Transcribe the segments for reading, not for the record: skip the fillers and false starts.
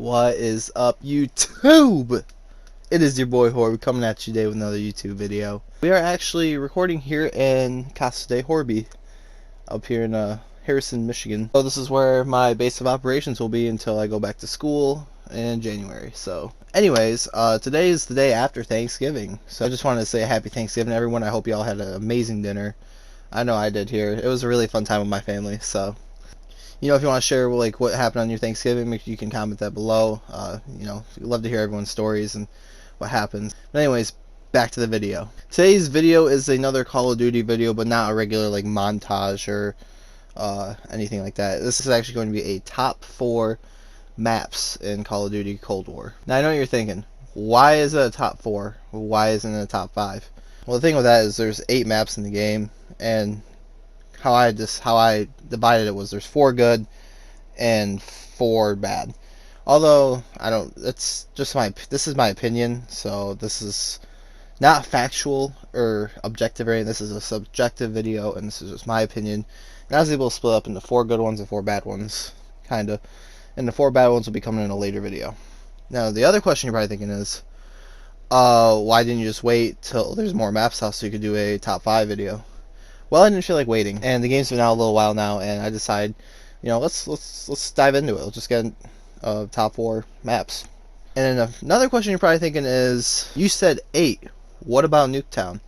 What is up, YouTube? It is your boy Horby coming at you today with another YouTube video. We are actually recording here in Casa de Horby, up here in Harrison, Michigan. So this is where my base of operations will be until I go back to school in January. So anyways, today is the day after Thanksgiving. So I just wanted to say a happy Thanksgiving to everyone. I hope you all had an amazing dinner. I know I did here. It was a really fun time with my family, so you know, if you want to share like what happened on your Thanksgiving, make sure you can comment that below. You know, we'd love to hear everyone's stories and what happens. But anyways, back to the video. Today's video is another Call of Duty video, but not a regular like montage or anything like that. This is actually going to be a top 4 maps in Call of Duty Cold War. Now I know what you're thinking, why is it a top 4? Why isn't it a top 5? Well, the thing with that is there's 8 maps in the game, and how I divided it was there's 4 good and 4 bad. Although this is my opinion, so this is not factual or objective or anything. This is a subjective video, and this is just my opinion. And I was able to split up into 4 good ones and 4 bad ones, kinda. And the 4 bad ones will be coming in a later video. Now the other question you're probably thinking is, why didn't you just wait till there's more maps out so you could do a top 5 video? Well, I didn't feel like waiting, and the game's been out a little while now, and I decided, you know, let's dive into it. Let's just get top 4 maps. And then another question you're probably thinking is, you said 8. What about Nuketown?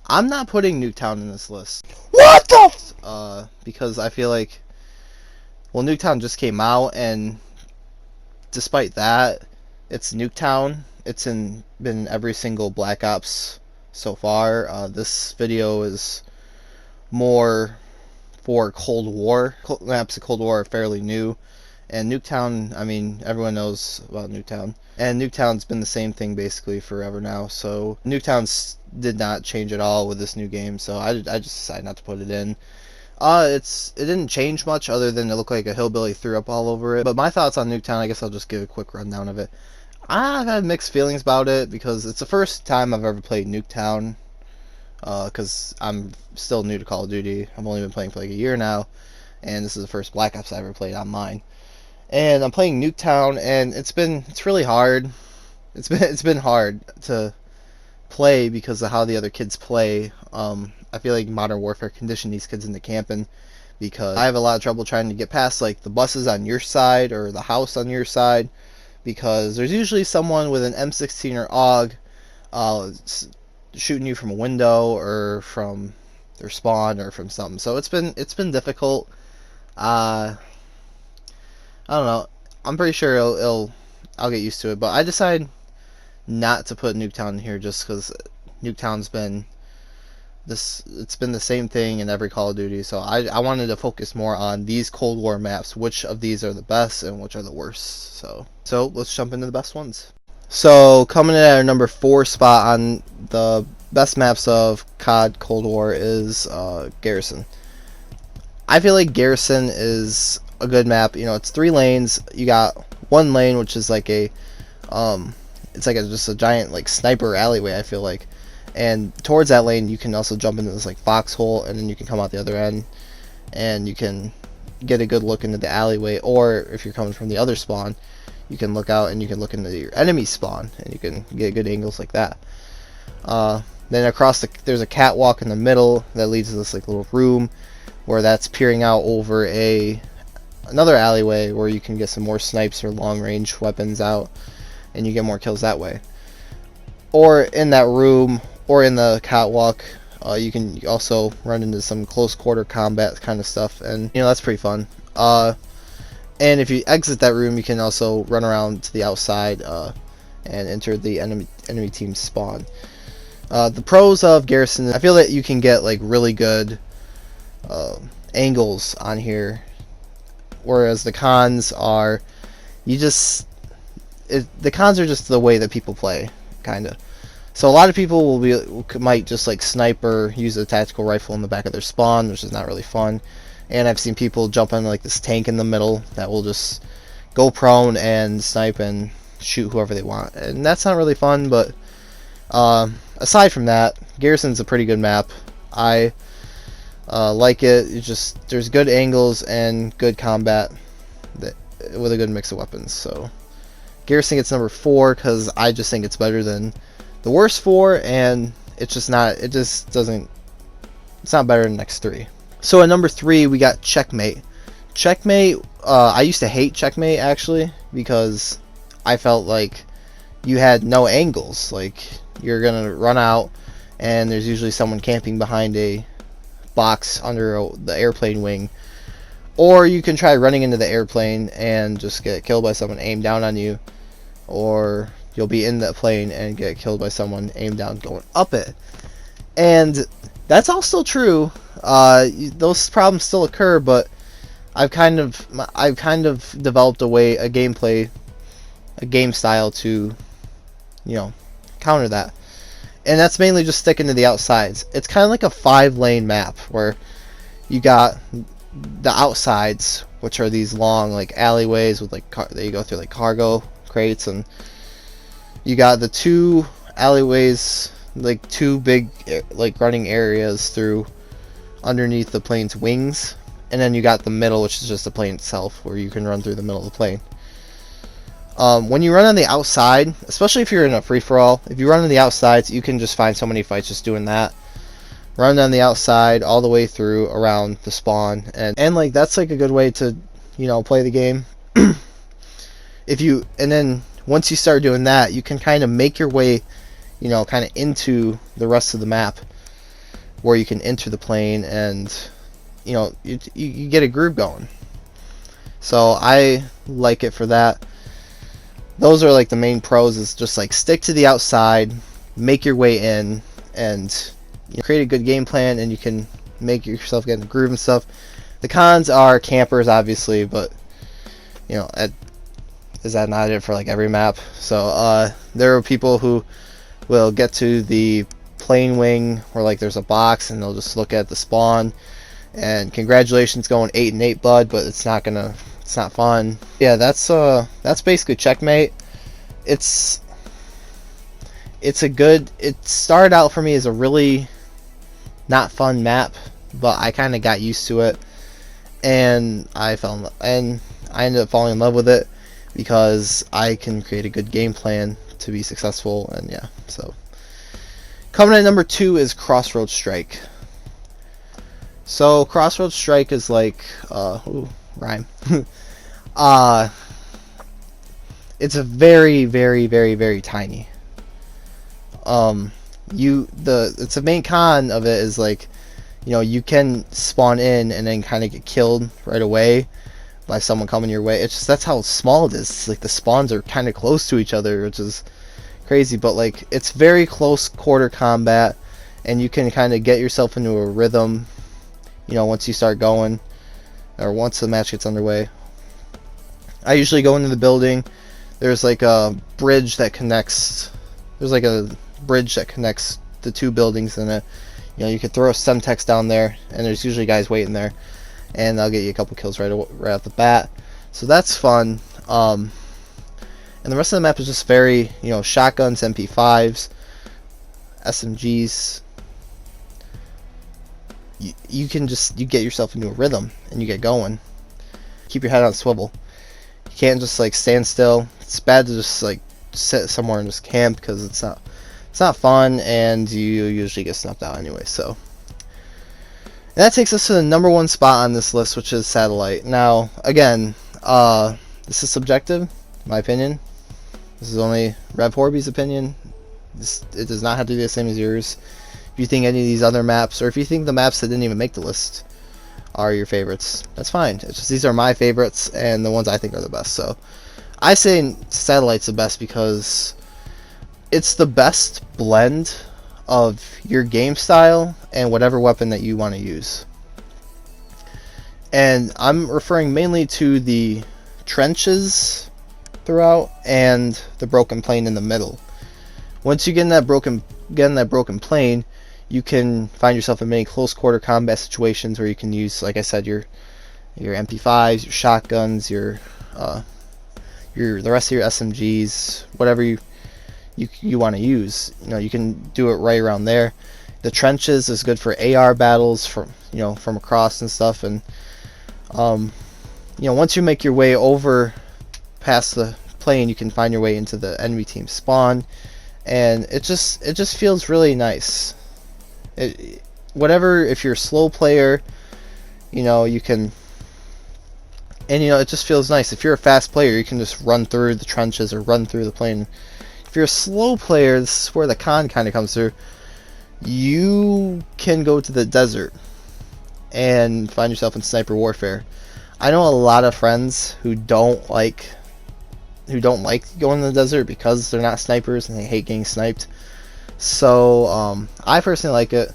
I'm not putting Nuketown in this list. What the? Because I feel like, well, Nuketown just came out, and despite that, it's Nuketown. It's been in every single Black Ops so far. This video is more for Cold War. Maps of Cold War are fairly new, and Nuketown, I mean, everyone knows about Nuketown, and Nuketown's been the same thing basically forever now, so Nuketown did not change at all with this new game, so I just decided not to put it in. It didn't change much other than it looked like a hillbilly threw up all over it, but my thoughts on Nuketown, I guess I'll just give a quick rundown of it. I've had mixed feelings about it because it's the first time I've ever played Nuketown, because I'm still new to Call of Duty. I've only been playing for like a year now, and this is the first Black Ops I ever played online. And I'm playing Nuketown, and it's really hard. It's been hard to play because of how the other kids play. I feel like Modern Warfare conditioned these kids into camping, because I have a lot of trouble trying to get past like the buses on your side or the house on your side, because there's usually someone with an M16 or AUG shooting you from a window or from their spawn or from something. So it's been difficult. I don't know. I'm pretty sure I'll get used to it, but I decided not to put Nuketown in here just because Nuketown's been it's been the same thing in every Call of Duty. So I wanted to focus more on these Cold War maps, which of these are the best and which are the worst. So let's jump into the best ones. So coming in at our number 4 spot on the best maps of COD Cold War is Garrison. I feel like Garrison is a good map. You know, it's 3 lanes. You got 1 lane which is like it's like just a giant like sniper alleyway, I feel like. And towards that lane you can also jump into this like foxhole, and then you can come out the other end and you can get a good look into the alleyway. Or if you're coming from the other spawn, you can look out and you can look into your enemy spawn, and you can get good angles like that. Then across there's a catwalk in the middle that leads to this like little room where that's peering out over another alleyway where you can get some more snipes or long range weapons out, and you get more kills that way. Or in that room or in the catwalk, you can also run into some close quarter combat kind of stuff, and you know, that's pretty fun. And if you exit that room, you can also run around to the outside and enter the enemy team's spawn. The pros of Garrison, I feel that you can get like really good angles on here, whereas the cons are the cons are just the way that people play, kinda. So a lot of people might just like snipe or use a tactical rifle in the back of their spawn, which is not really fun. And I've seen people jump on like this tank in the middle that will just go prone and snipe and shoot whoever they want, and that's not really fun. But aside from that, Garrison's a pretty good map. I like it. There's good angles and good combat with a good mix of weapons. So Garrison gets number 4 because I just think it's better than the worst 4, and it's just not. It just doesn't. It's not better than the next 3. So at number 3 we got Checkmate. Checkmate. I used to hate Checkmate actually because I felt like you had no angles. Like you're gonna run out, and there's usually someone camping behind a box under the airplane wing, or you can try running into the airplane and just get killed by someone aimed down on you, or you'll be in the plane and get killed by someone aimed down going up it. And that's all still true. Those problems still occur, but I've kind of developed a game style to, counter that. And that's mainly just sticking to the outsides. It's kind of like a 5-lane map where you got the outsides, which are these long like alleyways with like that you go through like cargo crates, and you got the 2 alleyways, like 2 big like running areas through underneath the plane's wings, and then you got the middle, which is just the plane itself, where you can run through the middle of the plane. When you run on the outside, especially if you're in a free-for-all, if you run on the outsides, you can just find so many fights just doing that. Run on the outside all the way through around the spawn, and like that's like a good way to play the game. And then once you start doing that, you can kind of make your way kind of into the rest of the map, where you can enter the plane, and you get a groove going. So I like it for that. Those are like the main pros, is just like stick to the outside, make your way in, and create a good game plan, and you can make yourself get in the groove and stuff. The cons are campers, obviously, but is that not it for like every map? So there are people who will get to the plane wing where like there's a box, and they'll just look at the spawn, and congratulations, going 8 and 8, bud, but it's not fun. Yeah, that's basically Checkmate. It started out for me as a really not fun map, but I kind of got used to it, and I ended up falling in love with it because I can create a good game plan to be successful. And yeah, so coming at number 2 is Crossroads Strike. So Crossroads Strike is like rhyme. It's a very, very, very, very tiny. It's the main con of it is like, you can spawn in and then kind of get killed right away by someone coming your way. It's just, that's how small it is. It's like the spawns are kind of close to each other, which is crazy. But like, it's very close quarter combat, and you can kind of get yourself into a rhythm, once you start going, or once the match gets underway. I usually go into the building. There's like a bridge that connects. There's like a bridge that connects the 2 buildings, and you could throw a Semtex down there, and there's usually guys waiting there, and they'll get you a couple kills right off the bat. So that's fun. And the rest of the map is just very, shotguns, MP5s, SMGs. You get yourself into a rhythm, and you get going. Keep your head on a swivel. You can't just like stand still. It's bad to just like sit somewhere and just camp, because it's not fun, and you usually get snuffed out anyway. So and that takes us to the number 1 spot on this list, which is Satellite. Now again, this is subjective, in my opinion. This is only Rev Horby's opinion. It does not have to be the same as yours. If you think any of these other maps, or if you think the maps that didn't even make the list are your favorites, that's fine. It's just, these are my favorites and the ones I think are the best. So I say Satellite's the best because it's the best blend of your game style and whatever weapon that you want to use. And I'm referring mainly to the trenches throughout and the broken plane in the middle. Once you get in that broken plane, you can find yourself in many close quarter combat situations where you can use, like I said, your MP5s, your shotguns, the rest of your SMGs, whatever you want to use. You can do it right around there. The trenches is good for AR battles from across and stuff. And once you make your way over past the plane, you can find your way into the enemy team spawn, and it just feels really nice. Whatever, if you're a slow player, you know, you can, and you know, it just feels nice. If you're a fast player, you can just run through the trenches or run through the plane. If you're a slow player, this is where the con kind of comes through. You can go to the desert and find yourself in sniper warfare. I know a lot of friends who don't like going to the desert because they're not snipers and they hate getting sniped. So I personally like it.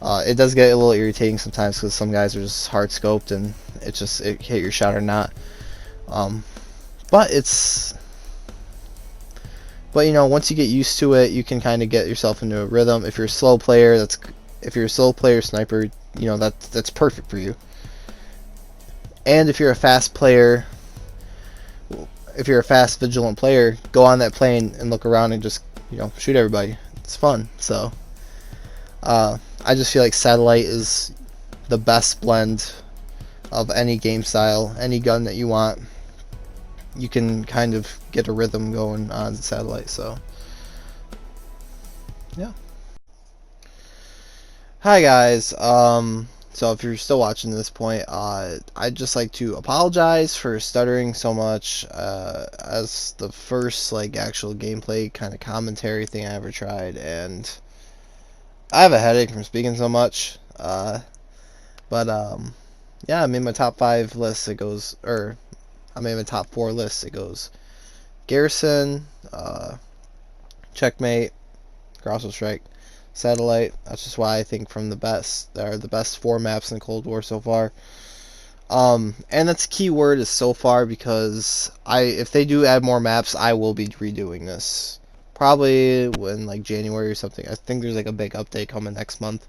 It does get a little irritating sometimes because some guys are just hard scoped and it hit your shot or not. But you know, once you get used to it, you can kind of get yourself into a rhythm. If you're a slow player, sniper, you know, that's perfect for you. And if you're a fast player, if you're a fast, vigilant player, go on that plane and look around and just, you know, shoot everybody. It's fun. So I just feel like satellite is the best blend of any game style, any gun that you want. You can kind of get a rhythm going on the satellite. So yeah. Hi guys. So if you're still watching this point, I'd just like to apologize for stuttering so much. As the first like actual gameplay kind of commentary thing I ever tried, and I have a headache from speaking so much. Yeah, I made my top 5 list. It goes, or I made my top 4 list. It goes Garrison, Checkmate, Crossbow Strike, Satellite. That's just why I think from the best. They are the best 4 maps in the Cold War so far. And that's key word is so far, because if they do add more maps, I will be redoing this. Probably in like January or something. I think there's like a big update coming next month.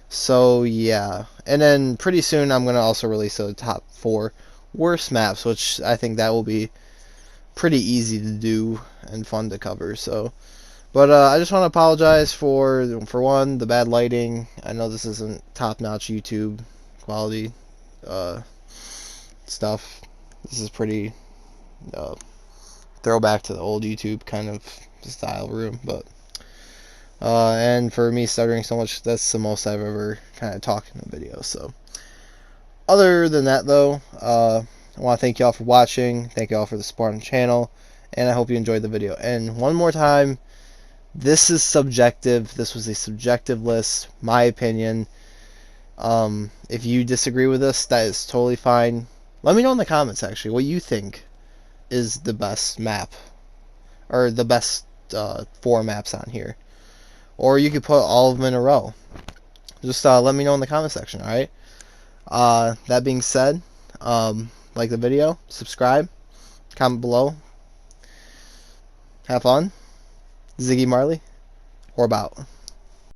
So yeah, and then pretty soon I'm gonna also release the top 4 worst maps, which I think that will be pretty easy to do and fun to cover. So, but I just want to apologize for one, the bad lighting. I know this isn't top-notch YouTube quality stuff. This is pretty throwback to the old YouTube kind of style room, but and for me stuttering so much, that's the most I've ever kind of talked in a video. So other than that though, I want to thank y'all for watching, thank y'all for the support on the channel, and I hope you enjoyed the video. And one more time, this is subjective. This was a subjective list, my opinion. If you disagree with this, that is totally fine. Let me know in the comments actually what you think is the best map, or the best 4 maps on here. Or you could put all of them in a row. Just let me know in the comment section, alright? That being said, like the video, subscribe, comment below. Have fun. Ziggy Marley, or about.